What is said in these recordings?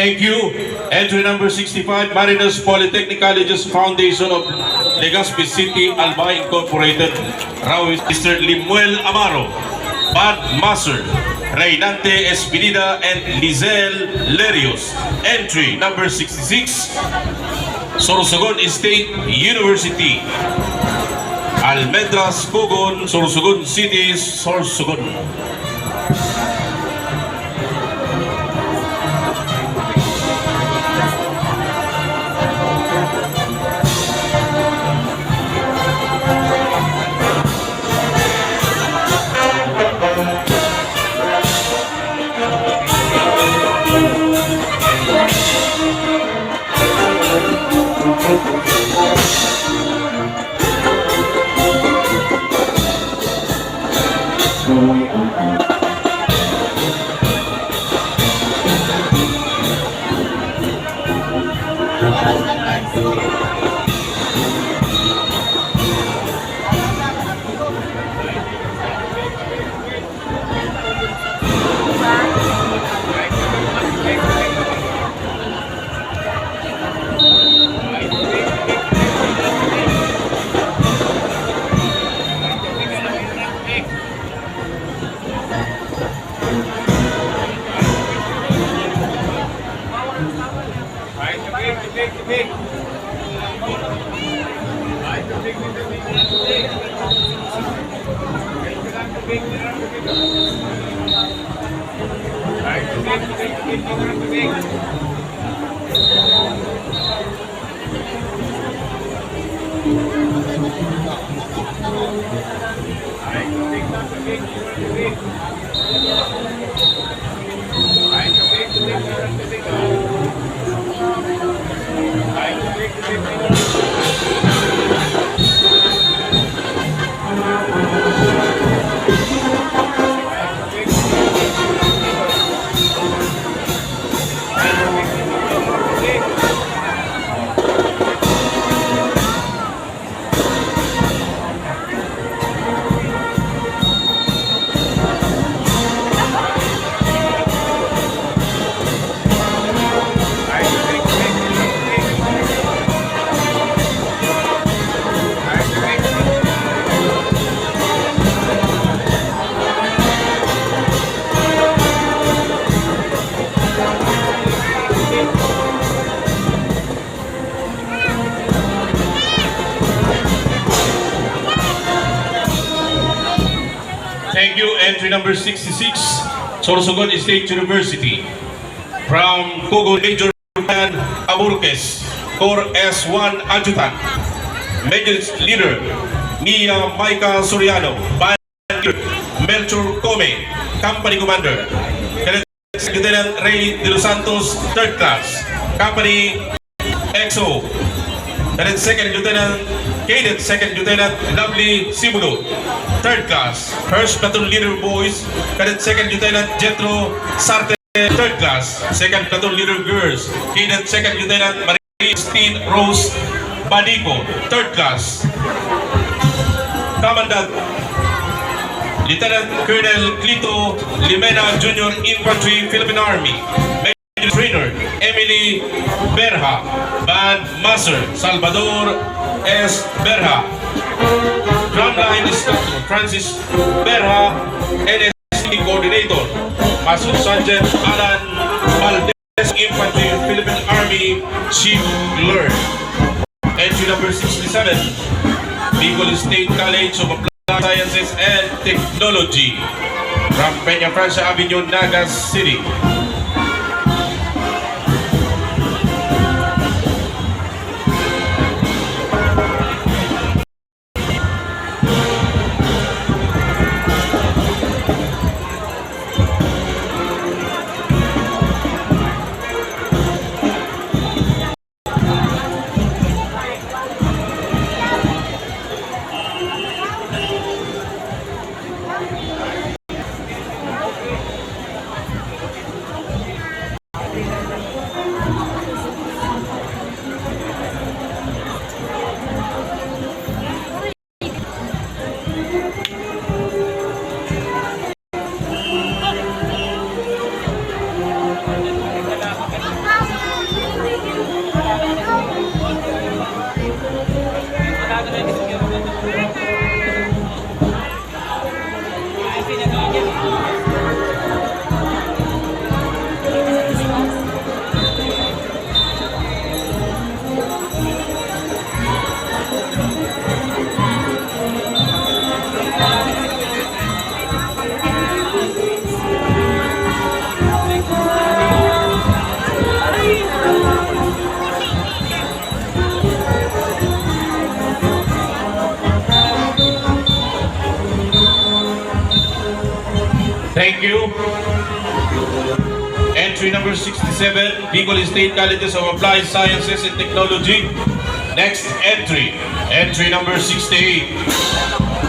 Thank you. Entry number 65, Marinas Polytechnic College's Foundation of Legazpi City, Albay Incorporated. Rawis Mr. Limuel Amaro, Bad Maser, Reynante Espinida, and Lizelle Lerios. Entry number 66, Sorsogon State University, Almendras Pugon, Sorsogon City, Sorsogon. Thank you. Entry number 66, Sorsogon State University. From Pugon, Major Aburques, Core S1 Adjutant. Major Leader, Nia Maika Soriano. Band Leader, Melchor Come, Company Commander. Lieutenant Ray De Los Santos, 3rd Class. Company XO. Cadet Second Lieutenant Lovely Sibulo, 3rd Class. 1st Platoon Leader Boys, Cadet 2nd Lieutenant Jetro Sarte, 3rd Class. 2nd Platoon Leader Girls, Cadet 2nd Lieutenant Marie Christine Rose Badico, 3rd Class. Commandant Lieutenant Colonel Clito Limena Jr. Infantry, Philippine Army. Major Trainer Emily Berha. Band Master Salvador S. Berha. Drumline Instructor Francis Berha. NSC Coordinator Master Sergeant Alan Valdez, Infantry, Philippine Army Chief Clerk. Entry number 67, Bicol State College of Applied Sciences and Technology. From Peña Francia Avenue, Naga City. Thank you. Entry number 67, Bicol State Colleges of Applied Sciences and Technology. Next entry, entry number 68,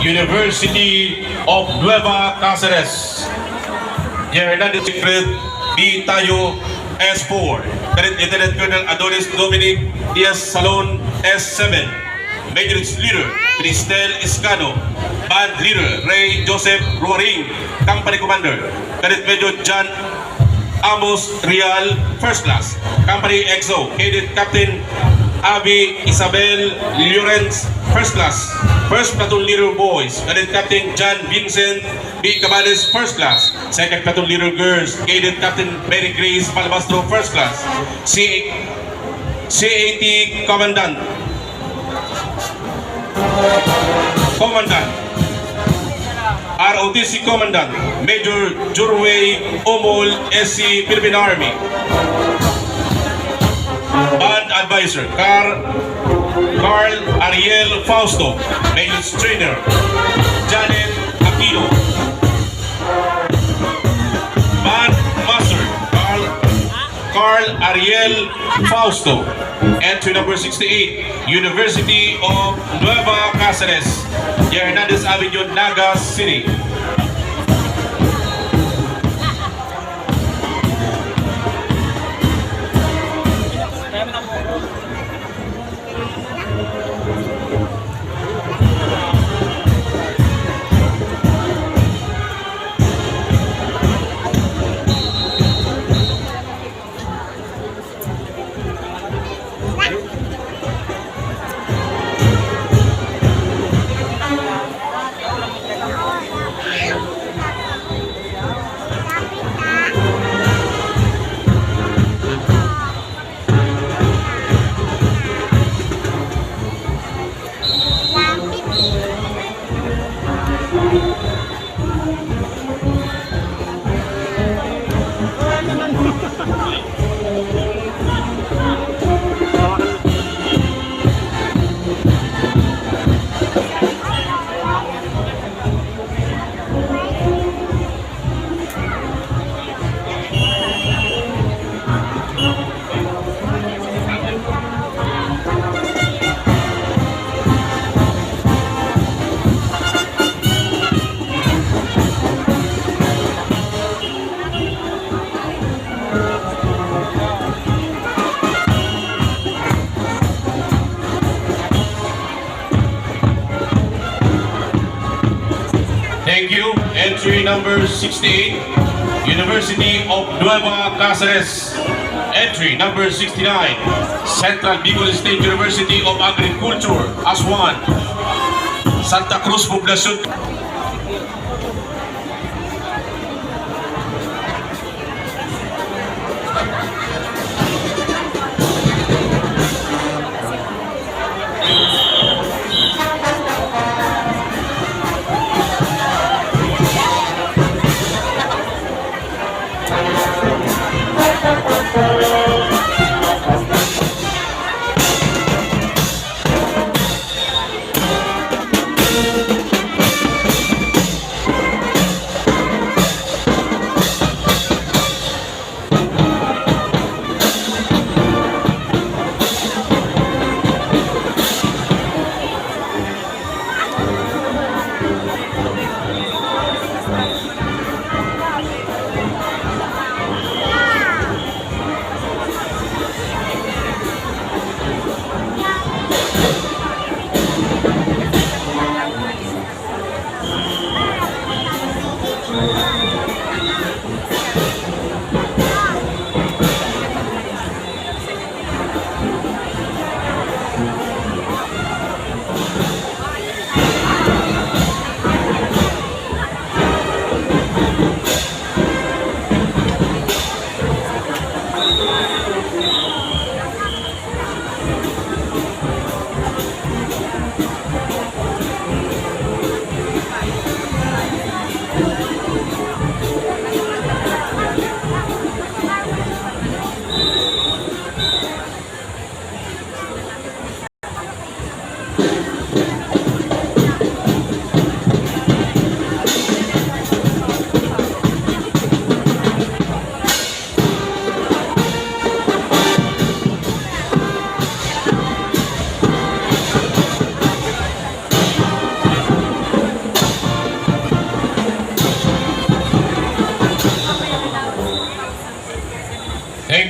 University of Nueva Cáceres. Hernandez Secret, B. Tayo, S4. Lieutenant Colonel Adonis Dominic Diaz Salon, S7. Major Leader, Cristel Escano. Band Leader, Ray Joseph Ruaring, Company Commander. Cadet Major John Amos Real, First Class. Company EXO, Cadet Captain Abby Isabel Llorens, First Class. First Platoon Leader Boys, Cadet Captain John Vincent B. Cabales, First Class. Second Platoon Leader Girls, Cadet Captain Mary Grace Palabastro, First Class. CAT Commandant ROTC Commandant Major Jurway Omol SC Philippine Army. Band Advisor Carl Ariel Fausto. Major Trainer Janet Aquino. Band Master Carl Ariel Fausto. Entry number 68, University of Nueva Cáceres, Hernandez Avenue, Naga City. Thank you. Entry number 68, University of Nueva Cáceres. Entry number 69, Central Bicol State University of Agriculture, Aswan. Santa Cruz Poblacion.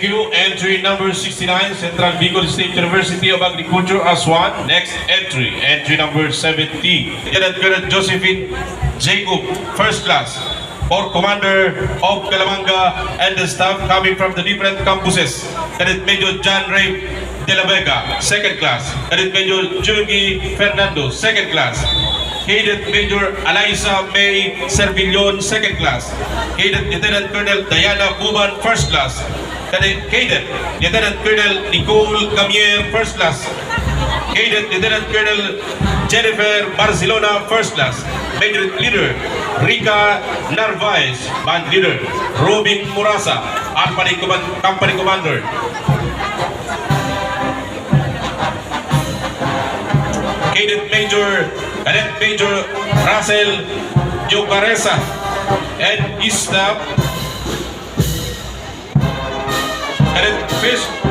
you. Entry number 69, Central Bicol State University of Agriculture as one. Next entry, entry number 70, Lieutenant Colonel Josephine Jacob, first class, for Commander of Calamanga and the staff coming from the different campuses. Cadet Major John Ray De La Vega, second class. Cadet Major Jugi Fernando, second class. Cadet Major Eliza May Servillon, second class. Cadet Lieutenant Colonel Diana Buban, first class. Cadet Lieutenant Colonel Nicole Camier, first class. Cadet Lieutenant Colonel Jennifer Barcelona, first class. Major Leader Rica Narvaez, Band Leader Robin Murasa, Company Commander. Cadet Major Russell Jocaresa and his staff. Cadet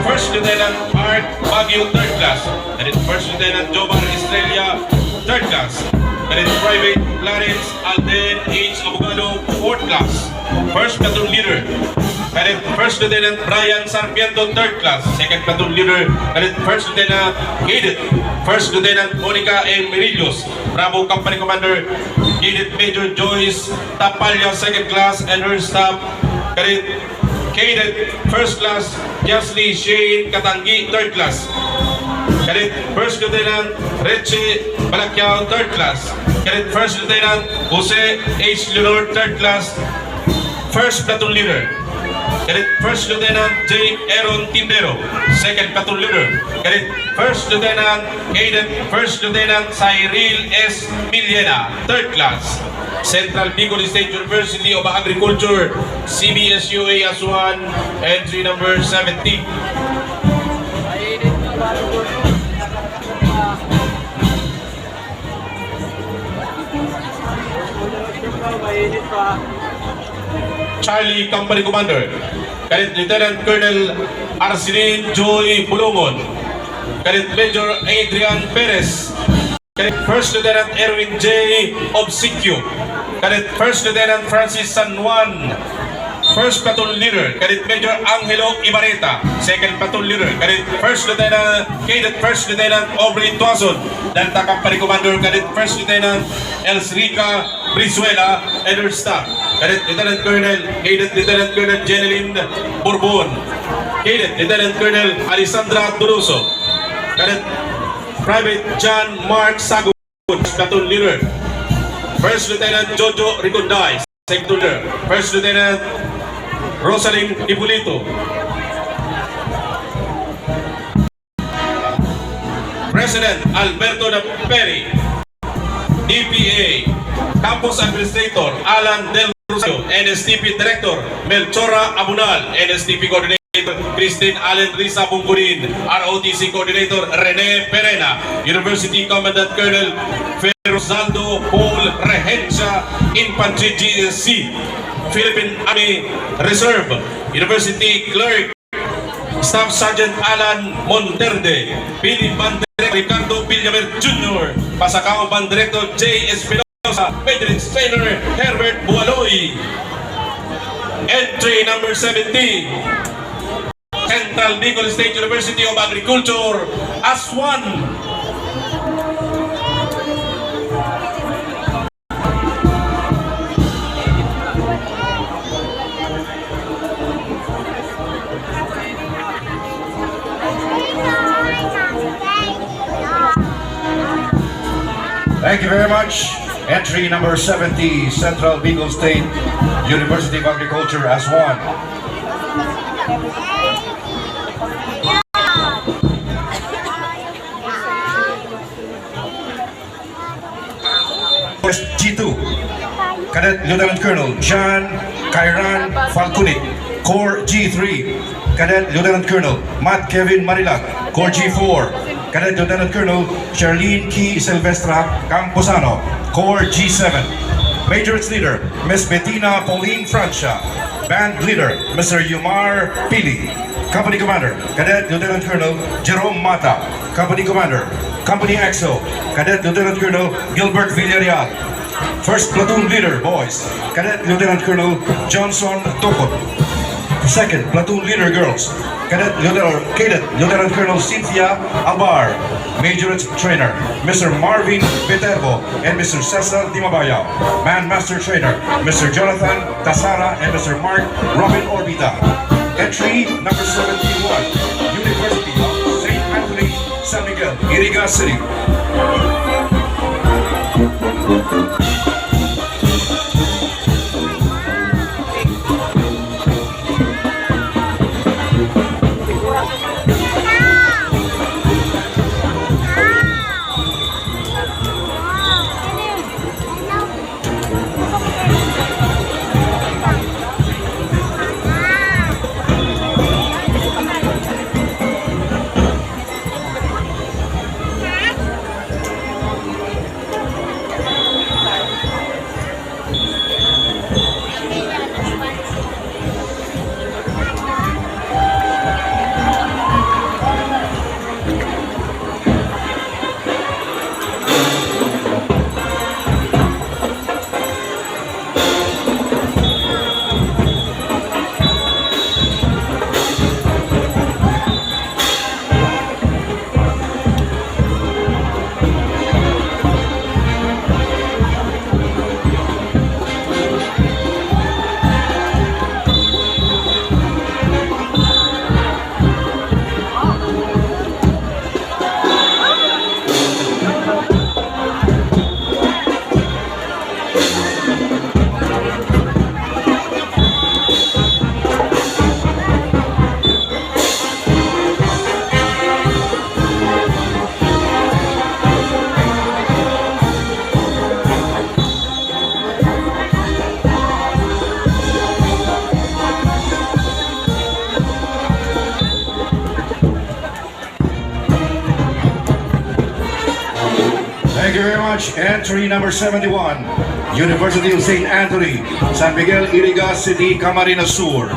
First Lieutenant Art Baguio, third class. Cadet First Lieutenant Jobar Estrella, third class. Cadet Private Clarence Alden H. Abogado, fourth class. First Platoon Leader Cadet First Lieutenant Brian Sarmiento, third class. Second Platoon Leader Cadet First Lieutenant Cadet First Lieutenant Monica M. Mirillos, Bravo Company Commander. Cadet Major Joyce Tapalya, second class, and her staff. Cadet First Class Jasly Shane Katangi, third class. Cadet First Lieutenant Reche Balacquiao, third class. Cadet First Lieutenant Jose H. Leonor, third class. First Platoon Leader Cadet First Lieutenant J. Aaron Tindero, second Platoon Leader. Cadet First Lieutenant First Lieutenant Cyril S. Millena, third class. Central Bicol State University of Agriculture, CBSUA Asuhan, entry number 70. Charlie Company Commander, Cadet Lieutenant Colonel Arceline Joy Bulongon, Cadet Major Adrian Perez, Cadet First Lieutenant Erwin J. Obsequio, Cadet First Lieutenant Francis San Juan, First Platoon Leader Cadet Major Angelo Ibareta, Second Platoon Leader Cadet First Lieutenant Aubrey Tuason, Delta Company Commander Cadet First Lieutenant Elsrica Brizuela and her staff. Cadet Lieutenant Colonel Jeneline Bourbon, Cadet Lieutenant Colonel Alessandra Duruso, Cadet Private John Mark Sagun, Platoon Leader. First Lieutenant Jojo Riconday, Second Leader. First Lieutenant Rosaline Ipulito. President Alberto Naperi. DPA Campus Administrator Alan Del Rosario. NSTP Director Melchora Abunal. NSTP Coordinator Christine Allen Risa Bungkurin. ROTC Coordinator Rene Perena. University Commandant Colonel Rosaldo Paul Rehencia, Infantry GSC, Philippine Army Reserve. University Clerk Staff Sergeant Alan Monterde, PD Band Director Ricardo Villamer Jr., Pasacao Band Director J. Espinosa, Major Sailor Herbert Bualoy. Entry number 70, Central Bicol State University of Agriculture, Aswan. Thank you very much. Entry number 70, Central Bicol State University of Agriculture as one. G2, Cadet Lieutenant Colonel John Kairan Falcunit, Corps G3, Cadet Lieutenant Colonel Matt Kevin Marilac, Corps G4, Cadet Lieutenant Colonel Charlene Key Silvestra Camposano, Corps G7. Major's Leader, Ms. Bettina Pauline Francia. Band Leader, Mr. Yumar Pili. Company Commander, Cadet Lieutenant Colonel Jerome Mata. Company Commander, Company EXO, Cadet Lieutenant Colonel Gilbert Villarreal. First Platoon Leader, boys, Cadet Lieutenant Colonel Johnson Tokot. Second platoon leader girls, Cadet Lieutenant Colonel Cynthia Albar. Majorette trainer, Mr. Marvin Viterbo and Mr. Cesar Dimabaya. Man Master trainer, Mr. Jonathan Tasara and Mr. Mark Robin Orbita. Entry number 71, University of St. Anthony, San Miguel, Iriga City. Thank you very much. Entry number 71, University of St. Anthony, San Miguel, Iriga City, Camarines Sur.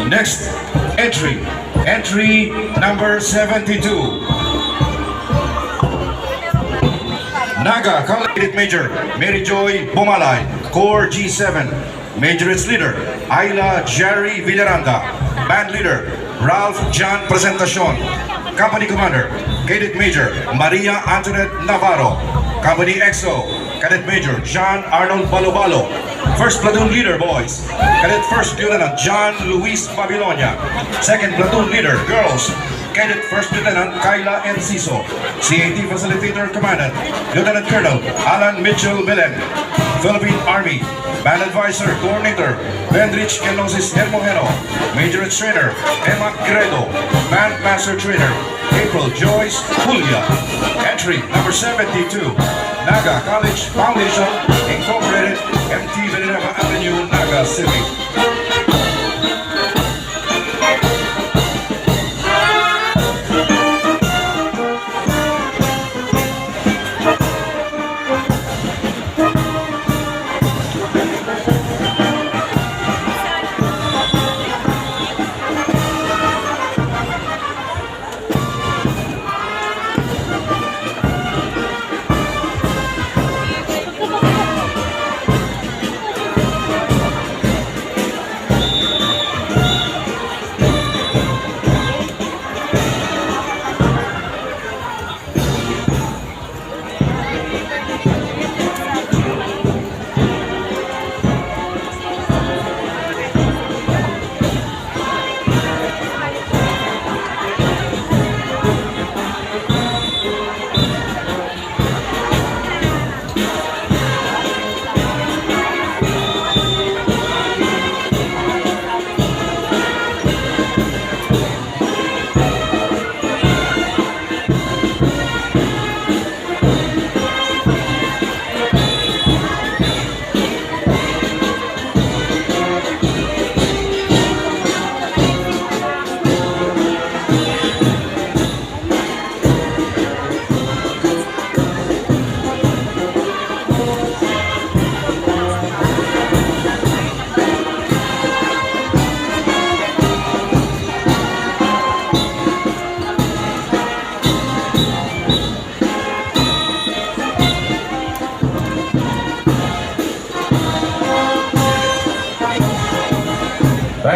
Next entry number 72, Naga College Major, Mary Joy Bumalay, Core G7. Majorette leader, Ayla Jerry Villaranda. Band leader, Ralph John Presentacion. Company Commander, Cadet Major Maria Antoinette Navarro. Company XO, Cadet Major John Arnold Balobalo. First Platoon Leader, boys, Cadet First Lieutenant John Luis Babilonia. Second Platoon Leader, girls, Cadet First Lieutenant Kyla Enciso. CAT Facilitator Commandant, Lieutenant Colonel Alan Mitchell Belen. Philippine Army, Band Advisor Coordinator Bendrich Enosis Hermojeno. Majorette Trainer Emma Gredo. Band Master Trainer April Joyce Julia. Entry number 72, Naga College Foundation Incorporated, MT Villanueva Avenue, Naga City.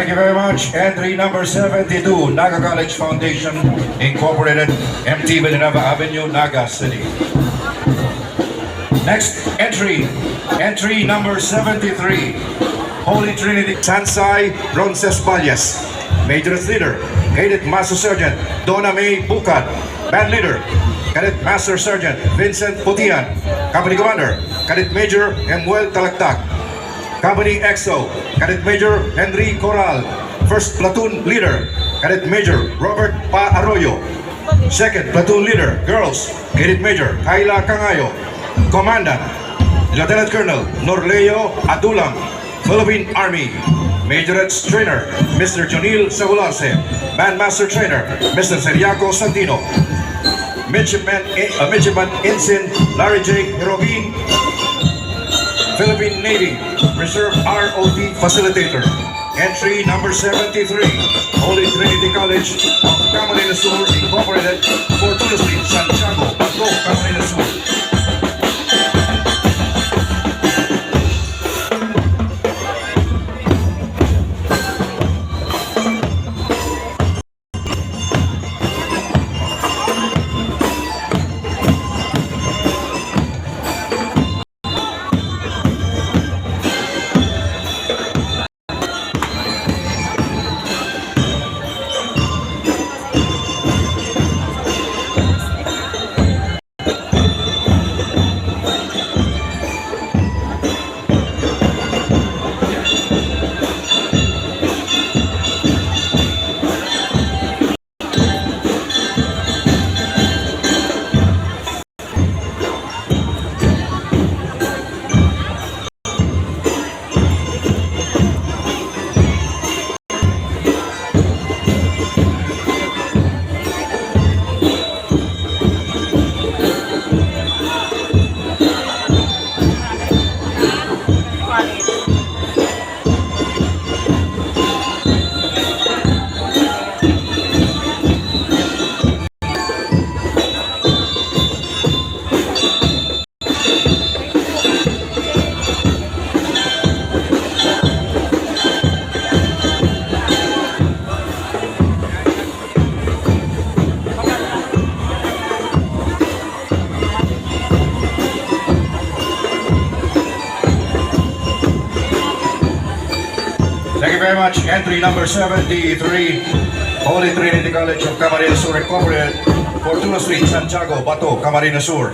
Thank you very much. Entry number 72, Naga College Foundation, Incorporated, MT Villanueva Avenue, Naga City. Next entry number 73, Holy Trinity, Sansay Roncesvalles. Major Leader, Cadet Master Sergeant Donna May Bukat. Band Leader, Cadet Master Sergeant Vincent Putian. Company Commander, Cadet Major Emuel Talaktak. Company EXO, Cadet Major Henry Coral. First Platoon Leader, Cadet Major Robert Pa Arroyo. Second Platoon Leader, Girls, Cadet Major Kayla Cangayo. Commandant, Lieutenant Colonel Norleo Adulam, Philippine Army. Majorettes Trainer, Mr. Jonil Sagulase. Bandmaster Trainer, Mr. Seriaco Santino. Midshipman Ensign Larry J. Herobin, Philippine Navy, Reserve ROT Facilitator. Entry number 73, Holy Trinity College of Camarines Sur, Incorporated, Fortuna Street, Santiago, Bato, Camarines Sur. Thank you very much. Entry number 73, Holy Trinity College of Camarines Sur, Incorporated, Fortuna Street, Santiago, Bato, Camarines Sur.